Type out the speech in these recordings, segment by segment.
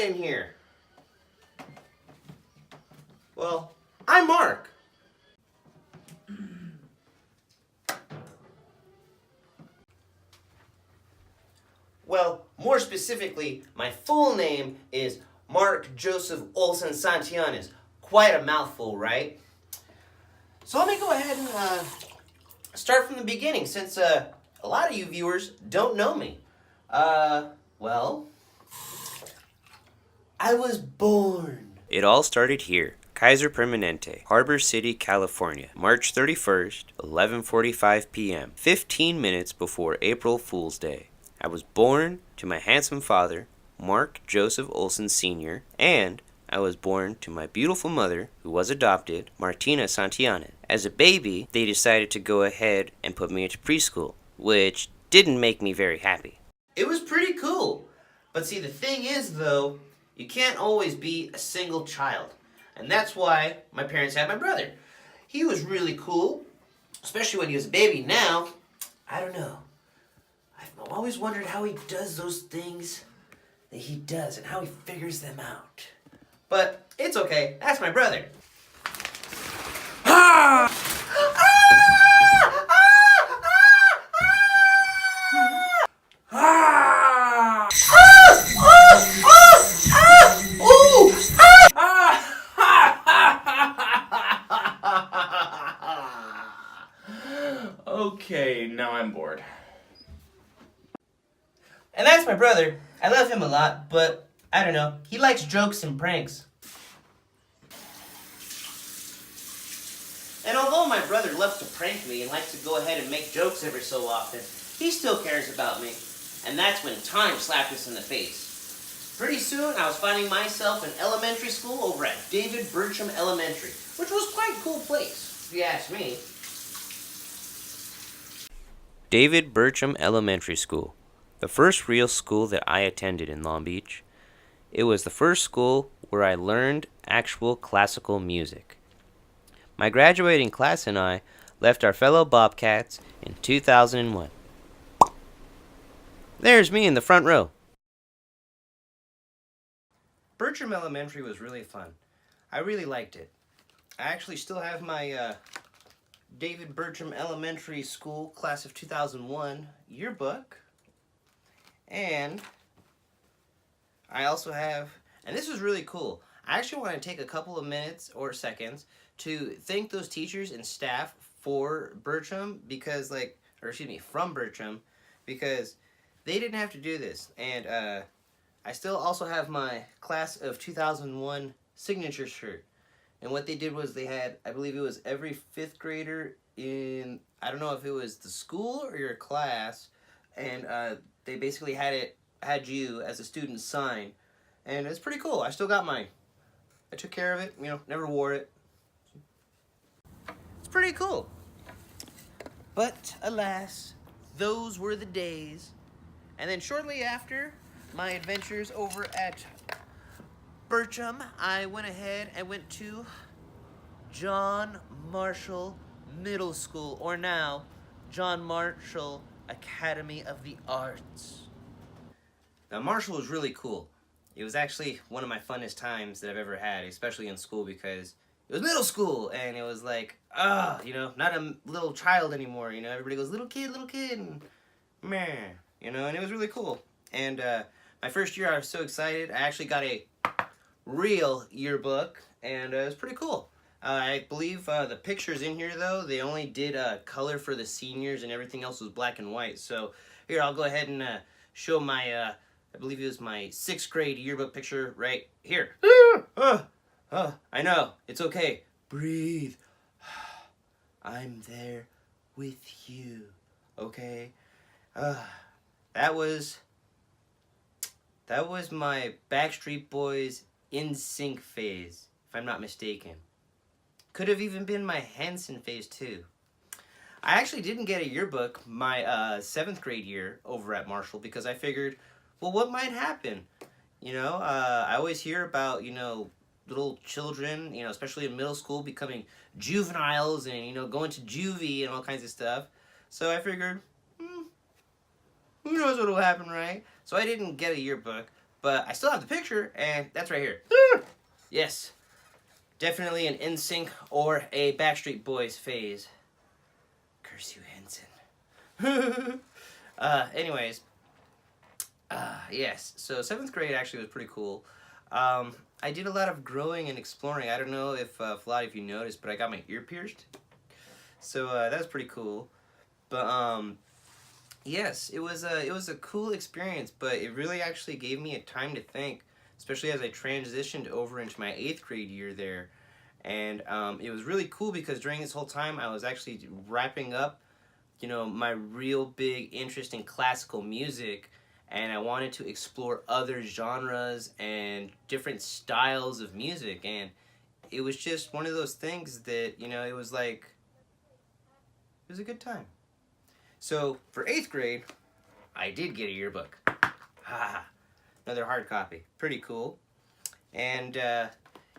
in here? Well, I'm Mark. Well, more specifically, my full name is Mark Joseph Olson-Santillanes. Quite a mouthful, right? So let me go ahead and start from the beginning, since a lot of you viewers don't know me. Well, I was born. It all started here, Kaiser Permanente, Harbor City, California, March 31st, 11:45 p.m., 15 minutes before April Fool's Day. I was born to my handsome father, Mark Joseph Olson Sr., and I was born to my beautiful mother, who was adopted, Martina Santillanes. As a baby, they decided to go ahead and put me into preschool, which didn't make me very happy. It was pretty cool. But see, the thing is, though, you can't always be a single child. And that's why my parents had my brother. He was really cool, especially when he was a baby. Now, I don't know. I've always wondered how he does those things that he does and how he figures them out. But it's okay. That's my brother. Ah! Okay, now I'm bored. And that's my brother. I love him a lot, but I don't know. He likes jokes and pranks. And although my brother loves to prank me and likes to go ahead and make jokes every so often, he still cares about me. And that's when time slapped us in the face. Pretty soon, I was finding myself in elementary school over at David Bertram Elementary, which was quite a cool place, if you ask me. David Bertram Elementary School, the first real school that I attended in Long Beach. It was the first school where I learned actual classical music. My graduating class and I left our fellow Bobcats in 2001. There's me in the front row. Bertram Elementary was really fun. I really liked it. I actually still have my David Bertram Elementary School Class of 2001 yearbook. And I also have, and this was really cool, I actually want to take a couple of minutes or seconds to thank those teachers and staff for Bertram because from Bertram, because they didn't have to do this. And I still also have my Class of 2001 signature shirt. And what they did was they had, I believe it was every 5th grader in, I don't know if it was the school or your class, and they basically had you as a student sign. And it's pretty cool. I still got mine. I took care of it, never wore it. It's pretty cool. But alas, those were the days. And then shortly after my adventures over at Bertram, I went ahead and went to John Marshall Middle School, or now John Marshall Academy of the Arts. Now Marshall was really cool. It was actually one of my funnest times that I've ever had, especially in school, because it was middle school and it was like, not a little child anymore, everybody goes, little kid, and meh, and it was really cool. And my first year I was so excited. I actually got a real yearbook, and it was pretty cool. I believe the pictures in here, though, they only did color for the seniors and everything else was black and white. So here, I'll go ahead and show my, I believe it was my 6th grade yearbook picture right here. I know, it's okay. Breathe. I'm there with you, okay? That was my Backstreet Boys NSYNC phase, if I'm not mistaken. Could have even been my Hanson phase too. I actually didn't get a yearbook my 7th grade year over at Marshall because I figured, well, what might happen? I always hear about, little children, especially in middle school, becoming juveniles and, going to juvie and all kinds of stuff. So I figured, who knows what will happen, right? So I didn't get a yearbook. But I still have the picture, and that's right here. Yes. Definitely an NSYNC or a Backstreet Boys phase. Curse you, Henson. Anyways. Yes. So 7th grade actually was pretty cool. I did a lot of growing and exploring. I don't know if a lot of you noticed, but I got my ear pierced. So that was pretty cool. But yes, it was a cool experience, but it really actually gave me a time to think, especially as I transitioned over into my 8th grade year there. And it was really cool because during this whole time I was actually wrapping up, you know, my real big interest in classical music, and I wanted to explore other genres and different styles of music, and it was just one of those things that, you know, it was like, it was a good time. So for 8th grade, I did get a yearbook. Another hard copy. Pretty cool. And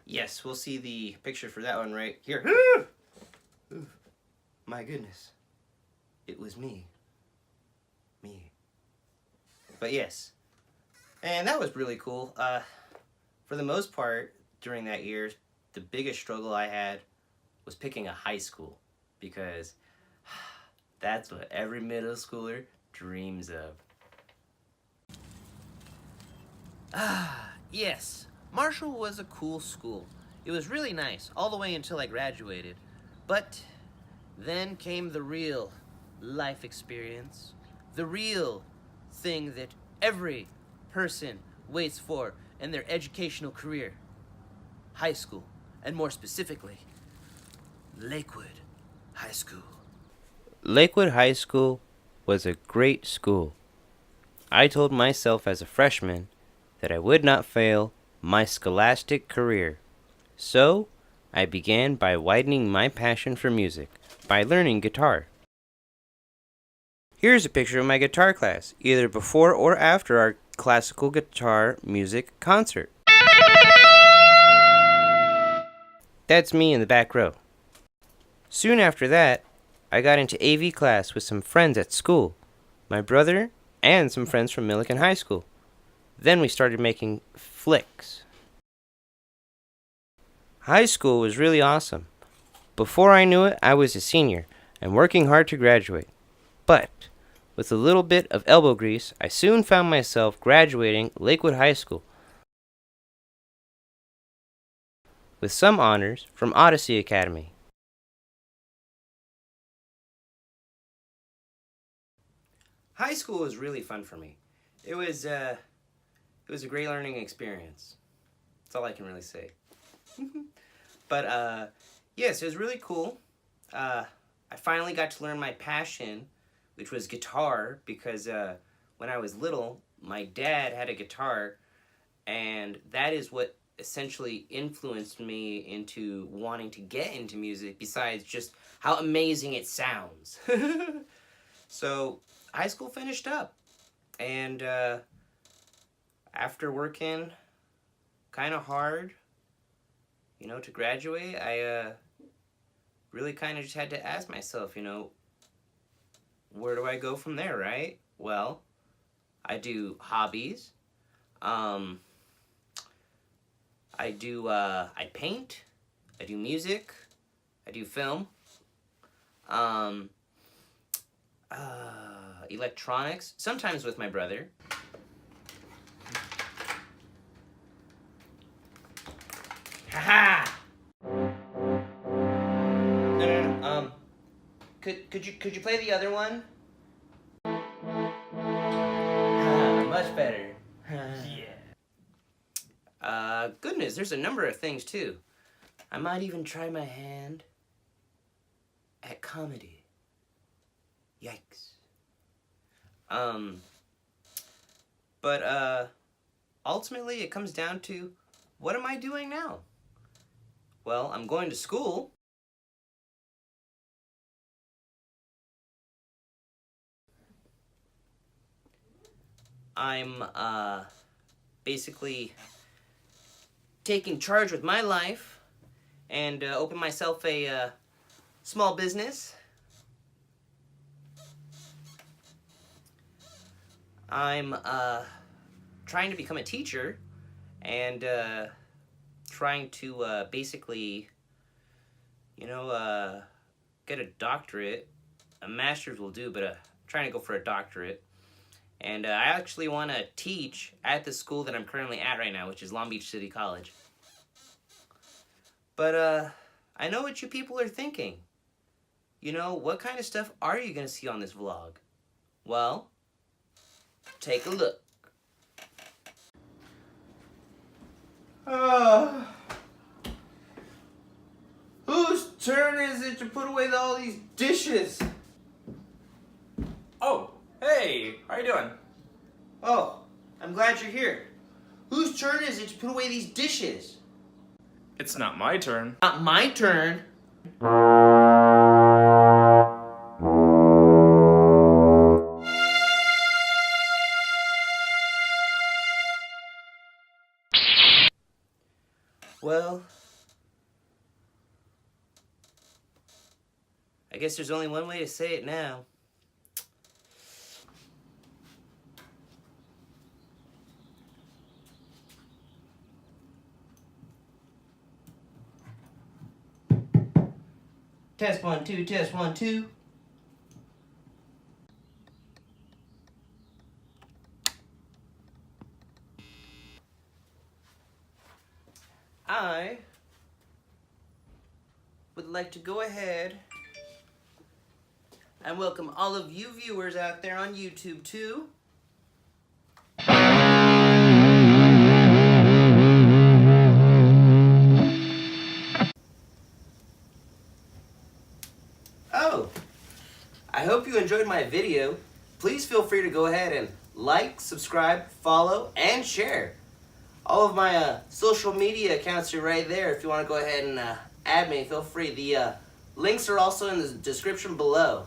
yes, we'll see the picture for that one right here. Ooh, my goodness. It was me. Me. But yes. And that was really cool. For the most part, during that year, the biggest struggle I had was picking a high school, because that's what every middle schooler dreams of. Yes. Marshall was a cool school. It was really nice, all the way until I graduated. But then came the real life experience. The real thing that every person waits for in their educational career. High school, and more specifically, Lakewood High School. Lakewood High School was a great school. I told myself as a freshman that I would not fail my scholastic career. So, I began by widening my passion for music by learning guitar. Here's a picture of my guitar class, either before or after our classical guitar music concert. That's me in the back row. Soon after that, I got into AV class with some friends at school, my brother and some friends from Millikan High School. Then we started making flicks. High school was really awesome. Before I knew it, I was a senior and working hard to graduate. But with a little bit of elbow grease, I soon found myself graduating Lakewood High School with some honors from Odyssey Academy. High school was really fun for me. It was a great learning experience. That's all I can really say. But yes, it was really cool. I finally got to learn my passion, which was guitar, because when I was little, my dad had a guitar, and that is what essentially influenced me into wanting to get into music, besides just how amazing it sounds. So high school finished up, and after working kind of hard, you know, to graduate, I really kind of just had to ask myself, you know, where do I go from there, right? Well, I do hobbies. I paint. I do music. I do film. Electronics. Sometimes with my brother. Haha! No. Could you play the other one? Much better. Yeah. Goodness, there's a number of things too. I might even try my hand at comedy. Yikes. But ultimately it comes down to, what am I doing now? Well, I'm going to school. I'm basically taking charge with my life and open myself a small business. I'm trying to become a teacher and trying to basically, get a doctorate. A master's will do, but I'm trying to go for a doctorate. And I actually want to teach at the school that I'm currently at right now, which is Long Beach City College. But I know what you people are thinking. What kind of stuff are you going to see on this vlog? Well, take a look. Whose turn is it to put away all these dishes? Oh, hey, how you doing? Oh, I'm glad you're here. Whose turn is it to put away these dishes? It's not my turn. Not my turn. Well, I guess there's only one way to say it now. Test 1, 2, test 1, 2. I would like to go ahead and welcome all of you viewers out there on YouTube too. Oh, I hope you enjoyed my video. Please feel free to go ahead and like, subscribe, follow, and share. All of my social media accounts are right there. If you want to go ahead and add me, feel free. The links are also in the description below.